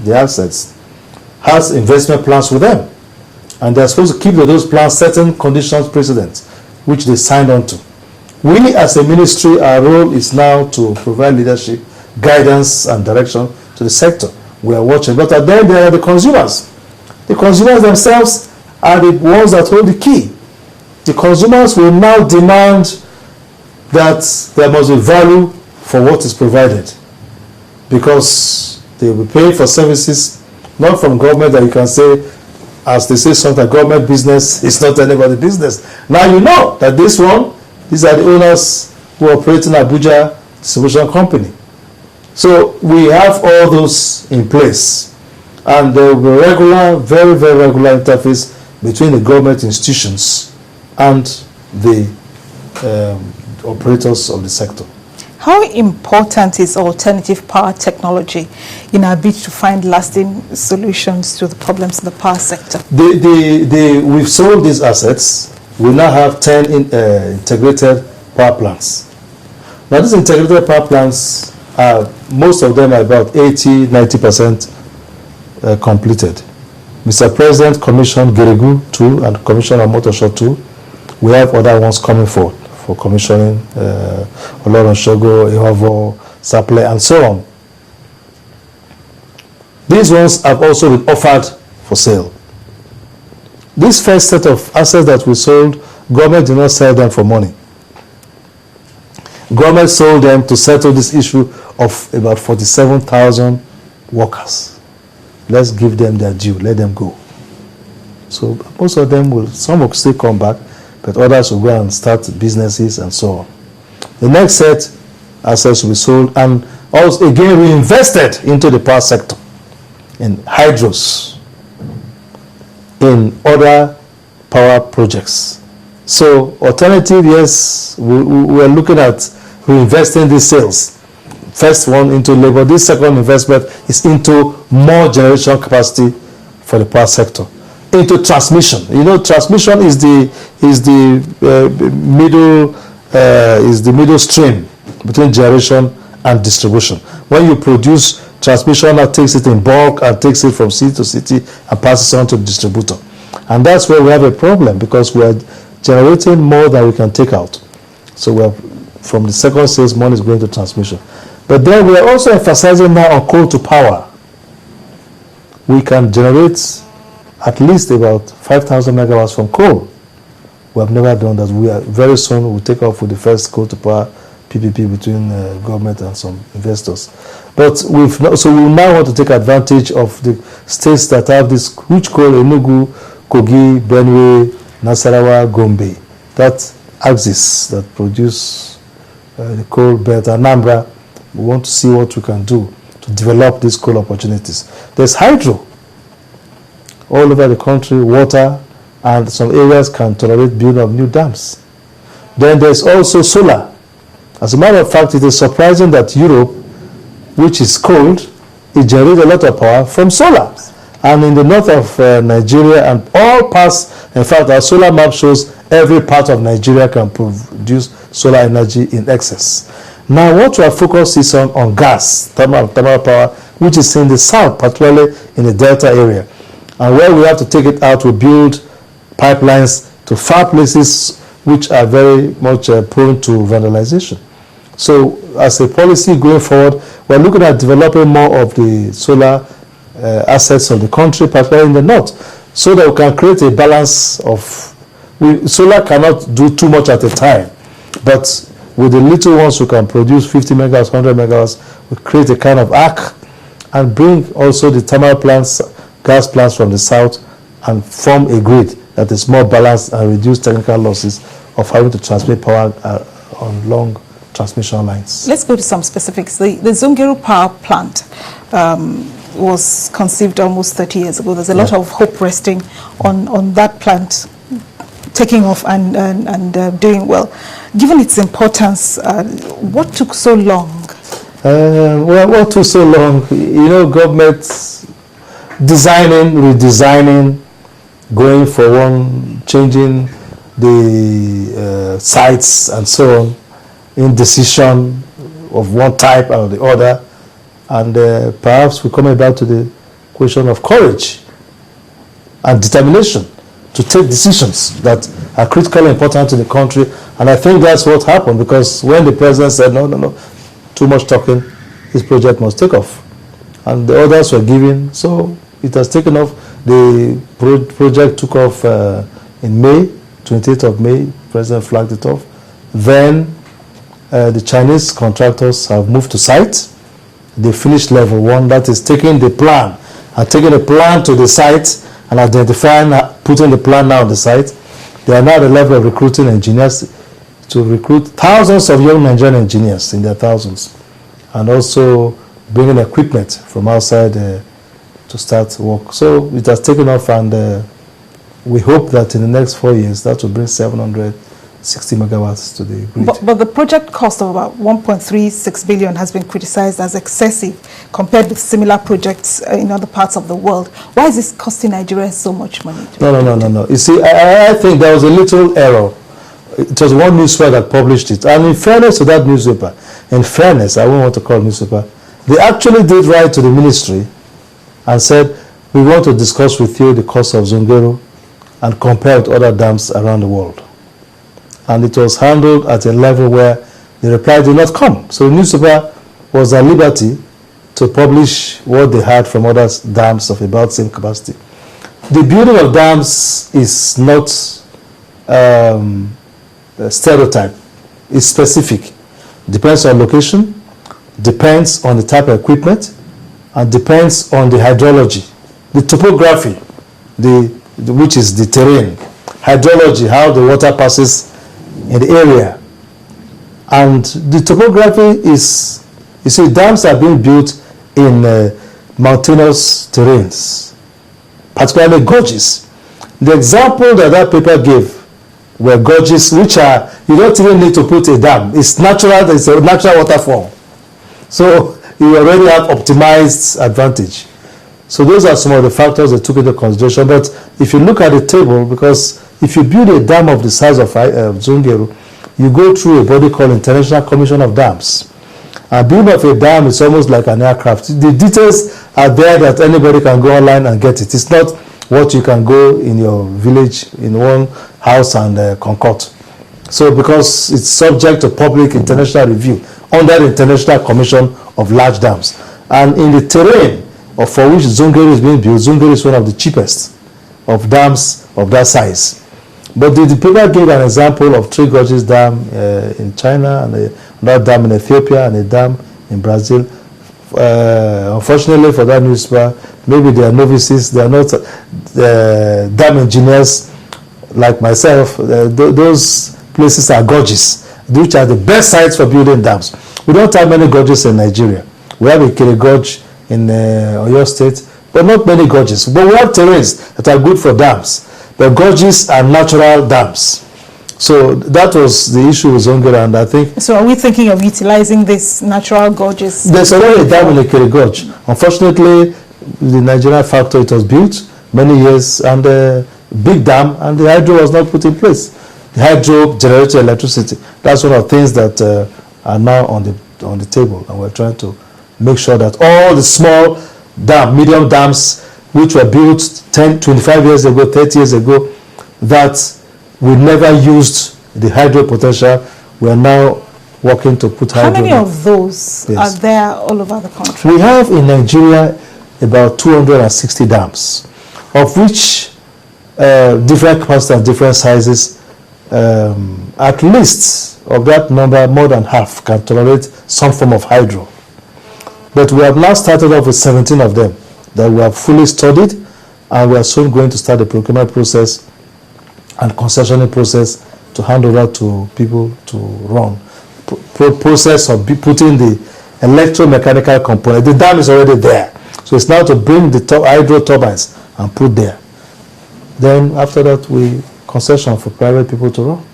the assets, has investment plans with them. And they're supposed to keep to those plans certain conditions precedent, which they signed on to. We as a ministry, our role is now to provide leadership, guidance and direction to the sector. We are watching. But then there are the consumers. The consumers themselves are the ones that hold the key. The consumers will now demand that there must be value for what is provided, because they will be paying for services not from government that you can say, as they say sometimes, government business is not anybody's business. Now you know that these are the owners who operate in Abuja Distribution Company. So we have all those in place, and there will be regular, very, very regular interface between the government institutions and the operators of the sector. How important is alternative power technology in our bid to find lasting solutions to the problems in the power sector? We've sold these assets. We now have 10 integrated power plants. Now these integrated power plants, most of them are about 80-90% completed. Mr. President commissioned Geregu 2 and commissioned Amotosho 2. We have other ones coming forward for commissioning, Olorun Shogo, Ihovo, Saple, and so on. These ones have also been offered for sale. This first set of assets that we sold, government did not sell them for money. Government sold them to settle this issue of about 47,000 workers. Let's give them their due, let them go. So most of them some will still come back, but others will go and start businesses and so on. The next set assets will be sold and also again reinvested into the power sector, in hydros, in other power projects. So alternative, yes, we are looking at reinvesting these sales. First one into labor, this second investment is into more generation capacity for the power sector. Into transmission. You know, transmission is the middle stream between generation and distribution. When you produce transmission, that takes it in bulk and takes it from city to city and passes on to the distributor. And that's where we have a problem, because we are generating more than we can take out. So we have, from the second sales, money is going to transmission. But then we are also emphasizing now on coal to power. We can generate at least about 5,000 megawatts from coal. We have never done that. We are very soon we'll take off with the first coal to power PPP between government and some investors. But so we now want to take advantage of the states that have this huge coal: Enugu, Kogi, Benue, Nasarawa, Gombe. That axis that produce the coal belt, Anambra. We want to see what we can do to develop these coal opportunities. There's hydro all over the country, water, and some areas can tolerate building of new dams. Then there's also solar. As a matter of fact, it is surprising that Europe, which is cold, it generates a lot of power from solar. And in the north of Nigeria and all parts, in fact, our solar map shows every part of Nigeria can produce solar energy in excess. Now, what we are focused is on gas, thermal power, which is in the south, particularly in the Delta area. And where we have to take it out, we build pipelines to far places which are very much prone to vandalization. So as a policy going forward, we're looking at developing more of the solar assets of the country, particularly in the north, so that we can create a balance of... solar cannot do too much at a time, but with the little ones we can produce 50 megawatts, 100 megawatts, we create a kind of arc and bring also the thermal plants, gas plants from the south, and form a grid that is more balanced and reduce technical losses of having to transmit power on long transmission lines. Let's go to some specifics. The Zungeru power plant was conceived almost 30 years ago. There's a lot of hope resting on that plant taking off and doing well. Given its importance, what took so long? Well, what took so long? You know, government designing, redesigning, going for one, changing the sites and so on, indecision of one type or the other. And perhaps we're coming back to the question of courage and determination to take decisions that are critically important to the country. And I think that's what happened, because when the president said, no, too much talking, this project must take off. And the others were given, so it has taken off. The project took off in May, 28th of May, President flagged it off. Then the Chinese contractors have moved to site. They finished level 1, that is taking the plan, and taking the plan to the site and identifying, putting the plan now on the site. They are now at the level of recruiting engineers to recruit thousands of young Nigerian engineers, in their thousands, and also bringing equipment from outside to start work. So it has taken off, and we hope that in the next 4 years that will bring 760 megawatts to the grid. But the project cost of about 1.36 billion has been criticized as excessive compared with similar projects in other parts of the world. Why is this costing Nigeria so much money? No. You see, I think there was a little error. It was one newspaper that published it. And in fairness to that newspaper, I won't want to call it newspaper, they actually did write to the ministry and said, we want to discuss with you the cost of Zungeru and compare with other dams around the world. And it was handled at a level where the reply did not come. So the newspaper was at liberty to publish what they had from other dams of about same capacity. The building of dams is not a stereotype. It's specific. Depends on location, depends on the type of equipment, and depends on the hydrology, the topography, which is the terrain, hydrology, how the water passes in the area. And the topography is, you see, dams are being built in mountainous terrains, particularly gorges. The example that paper gave were gorges which are, you don't even need to put a dam. It's natural, it's a natural waterfall. So you already have optimized advantage. So those are some of the factors that took into consideration. But if you look at the table, because if you build a dam of the size of Zungeru, you go through a body called International Commission of Dams. A build of a dam is almost like an aircraft. The details are there that anybody can go online and get it. It's not what you can go in your village in one house and concord. So because it's subject to public international review under the International Commission of Large Dams. And in the terrain for which Zungeru is being built, Zungeru is one of the cheapest of dams of that size. But the paper gave an example of Three Gorges Dam in China, and another dam in Ethiopia, and a dam in Brazil. Unfortunately for that newspaper, maybe they are novices, they are not dam engineers like myself. Those places are gorges, which are the best sites for building dams. We don't have many gorges in Nigeria. We have a Kiri Gorge in Oyo State, but not many gorges. But we have terrains that are good for dams. The gorges are natural dams. So that was the issue with Zungeru, and I think... So are we thinking of utilizing these natural gorges? There's already a dam in the Kiri Gorge. Unfortunately, the Nigerian factory, it was built many years, and a big dam, and the hydro was not put in place. The hydro generated electricity. That's one of the things that are now on the table, and we're trying to make sure that all the small dam, medium dams, which were built 10, 25 years ago, 30 years ago, that we never used the hydro potential, we are now working to put hydro. How many of those are there all over the country? We have in Nigeria about 260 dams, of which different capacity and different sizes. At least of that number, more than half can tolerate some form of hydro. But we have now started off with 17 of them that we have fully studied, and we are soon going to start the procurement process and concessioning process to hand over to people to run. Process of putting the electromechanical component. The dam is already there. So it's now to bring the hydro turbines and put there. Then after that, we concession for private people to run.